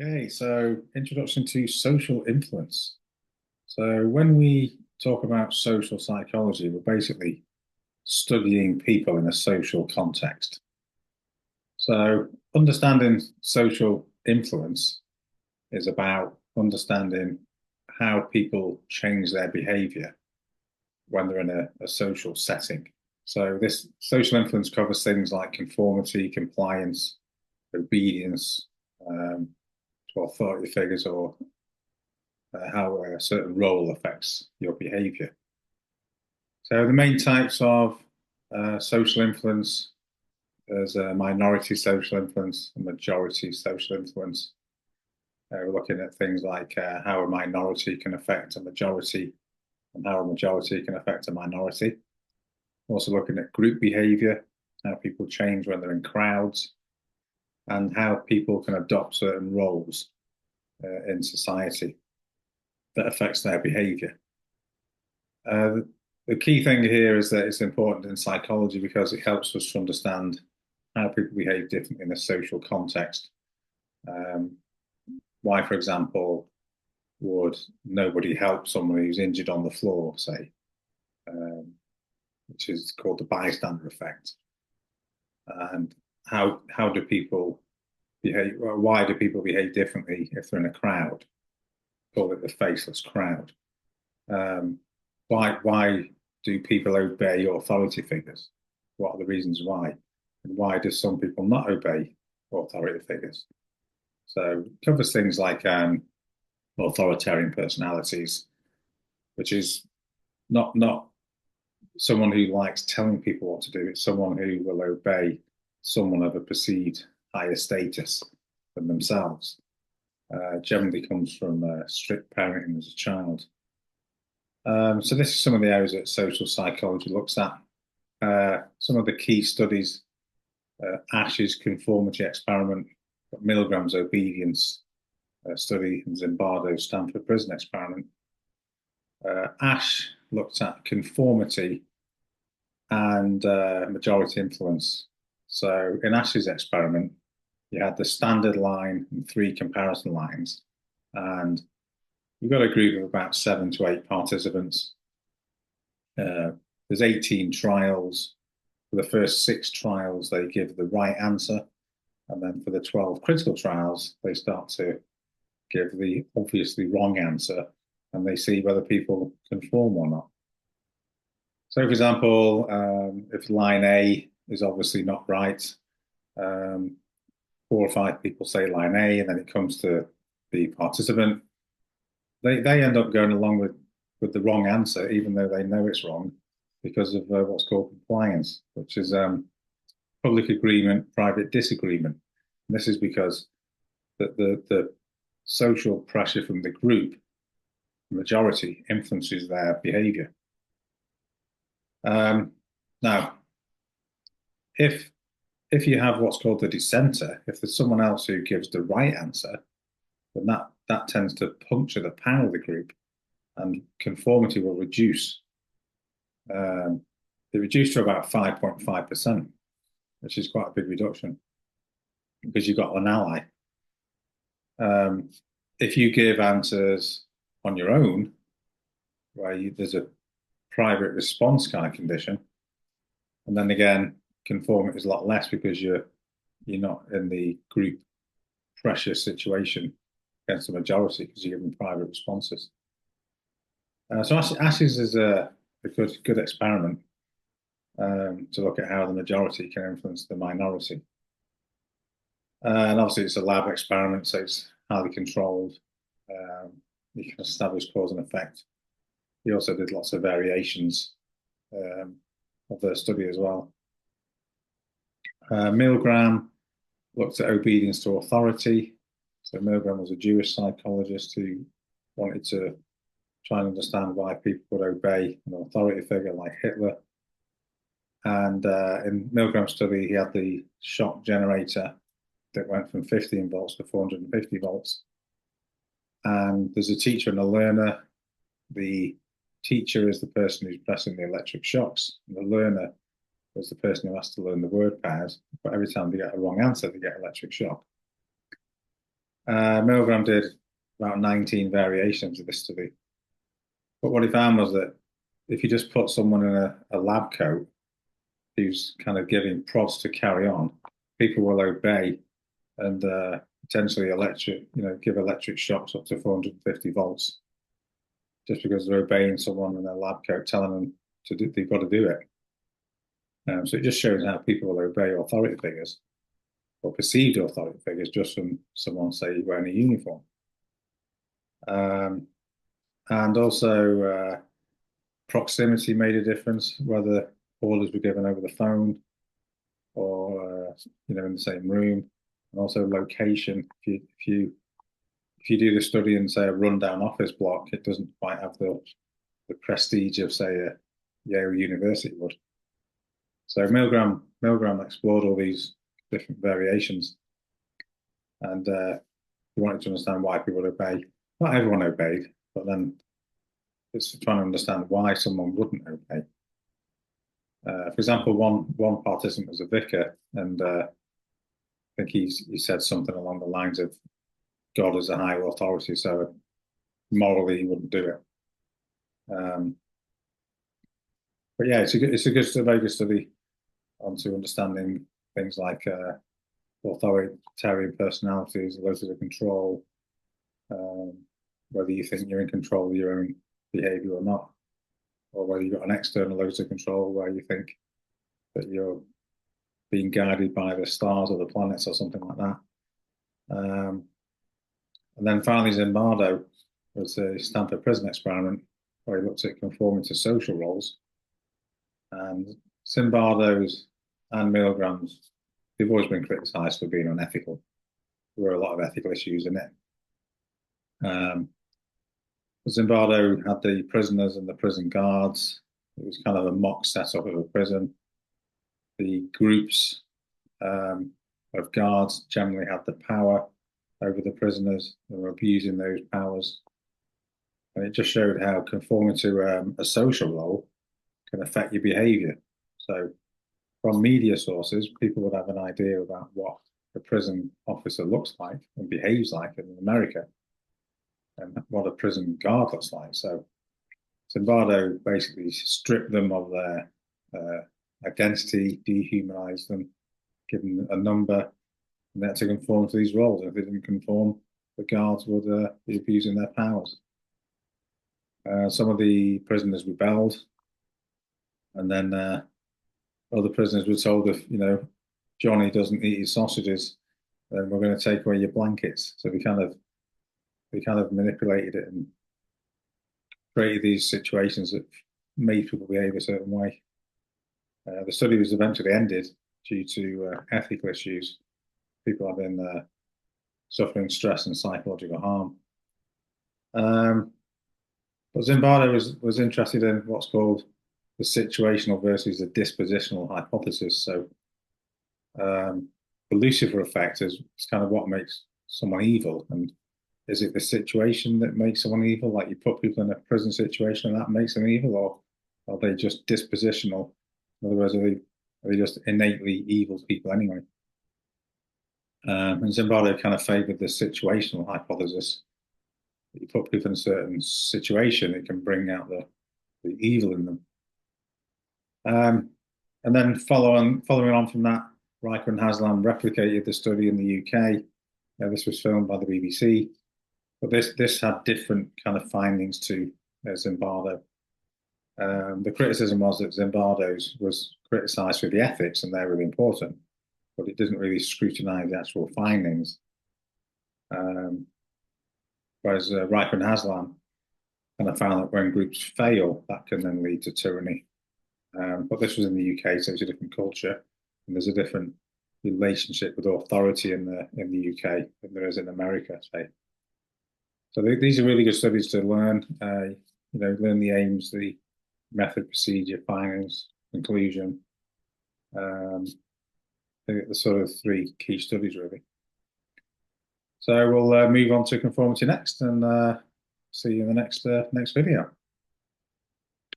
Okay, so introduction to social influence. So when we talk about social psychology, we're basically studying people in a social context. So understanding social influence is about understanding how people change their behavior when they're in a social setting. So this social influence covers things like conformity, compliance, obedience, um, to authority figures or how a certain role affects your behavior. So the main types of social influence is minority social influence and majority social influence. We're looking at things like how a minority can affect a majority and how a majority can affect a minority. Also looking at group behavior, how people change when they're in crowds, and how people can adopt certain roles in society that affects their behavior. Uh, the key thing here is that it's important in psychology because it helps us to understand how people behave differently in a social context. Um, why, for example, would nobody help someone who's injured on the floor, say, which is called the bystander effect? And how do people behave? Well, why do people behave differently if they're in a crowd? Call it the faceless crowd. Um, why do people obey authority figures? What are the reasons why? And why do some people not obey authority figures? So it covers things like authoritarian personalities, which is not someone who likes telling people what to do. It's someone who will obey someone of a perceived higher status than themselves. Generally comes from strict parenting as a child. So this is some of the areas that social psychology looks at. Some of the key studies, Asch's conformity experiment, Milgram's obedience study, and Zimbardo's Stanford prison experiment. Asch looked at conformity and majority influence. So in Asch's experiment, you had the standard line and three comparison lines, and you've got a group of about 7 to 8 participants. There's 18 trials. For the first 6 trials, they give the right answer. And then for the 12 critical trials, they start to give the obviously wrong answer and they see whether people conform or not. So, for example, if line A is obviously not right, um, 4 or 5 people say line A, and then it comes to the participant, they end up going along with the wrong answer, even though they know it's wrong, because of what's called compliance, which is public agreement, private disagreement. And this is because the social pressure from the group, the majority, influences their behavior. Now, if if you have what's called the dissenter, if there's someone else who gives the right answer, then that tends to puncture the power of the group, and conformity will reduce. It reduced to about 5.5%, which is quite a big reduction because you've got an ally. Um, if you give answers on your own, where there's a private response kind of condition, and then again, conformity is a lot less because you're not in the group pressure situation against the majority because you're giving private responses. So Ashes is a good experiment to look at how the majority can influence the minority. And obviously, it's a lab experiment, so it's highly controlled. You can establish cause and effect. He also did lots of variations of the study as well. Milgram looked at obedience to authority. So Milgram was a Jewish psychologist who wanted to try and understand why people would obey an authority figure like Hitler. And in Milgram's study, he had the shock generator that went from 15 volts to 450 volts. And there's a teacher and a learner. The teacher is the person who's pressing the electric shocks. And the learner is the person who has to learn the word pairs. But every time they get a wrong answer, they get electric shock. Milgram did about 19 variations of this study. But what he found was that if you just put someone in a lab coat who's kind of giving prods to carry on, people will obey and potentially give electric shocks up to 450 volts just because they're obeying someone in a lab coat telling them they've got to do it. So it just shows how people will obey authority figures or perceived authority figures just from someone, say, wearing a uniform. And also proximity made a difference, whether orders were given over the phone or in the same room, and also location. If you do the study in, say, a rundown office block, it doesn't quite have the prestige of, say, a Yale University would. So Milgram explored all these different variations, and he wanted to understand why people obey. Not everyone obeyed, but then it's trying to understand why someone wouldn't obey. For example, one participant was a vicar, and I think he said something along the lines of God is a higher authority, so morally he wouldn't do it. But yeah, it's a very good study onto understanding things like authoritarian personalities, locus of control, whether you think you're in control of your own behaviour or not, or whether you've got an external locus of control where you think that you're being guided by the stars or the planets or something like that. And then finally, Zimbardo was a Stanford prison experiment where he looked at conforming to social roles. And Zimbardo's and Milgram's, they've always been criticised for being unethical. There were a lot of ethical issues in it. Zimbardo had the prisoners and the prison guards. It was kind of a mock setup of a prison. The groups of guards generally had the power over the prisoners and were abusing those powers. And it just showed how conforming to a social role can affect your behaviour. So from media sources, people would have an idea about what a prison officer looks like and behaves like in America and what a prison guard looks like. So Zimbardo basically stripped them of their identity, dehumanized them, given them a number, and they had to conform to these roles. If they didn't conform, the guards would be abusing their powers. Some of the prisoners rebelled, and then other prisoners were told if Johnny doesn't eat his sausages, then we're going to take away your blankets. So they kind of manipulated it and created these situations that made people behave a certain way. The study was eventually ended due to ethical issues. People have been suffering stress and psychological harm. But Zimbardo was interested in what's called the situational versus the dispositional hypothesis. So the Lucifer effect is kind of what makes someone evil. And is it the situation that makes someone evil? Like you put people in a prison situation and that makes them evil, or are they just dispositional? In other words, are they just innately evil people anyway? And Zimbardo kind of favored the situational hypothesis. You put people in a certain situation, it can bring out the evil in them. And then following on from that, Riker and Haslam replicated the study in the UK. This was filmed by the BBC, but this had different kind of findings to Zimbardo. The criticism was that Zimbardo's was criticised for the ethics, and they're really important, but it didn't really scrutinise the actual findings. Whereas Riker and Haslam kind of found that when groups fail, that can then lead to tyranny. But this was in the UK, so it's a different culture, and there's a different relationship with authority in the UK than there is in America, say. So these are really good studies to learn. Learn the aims, the method, procedure, findings, conclusion. The sort of three key studies, really. So we'll move on to conformity next, and see you in the next video.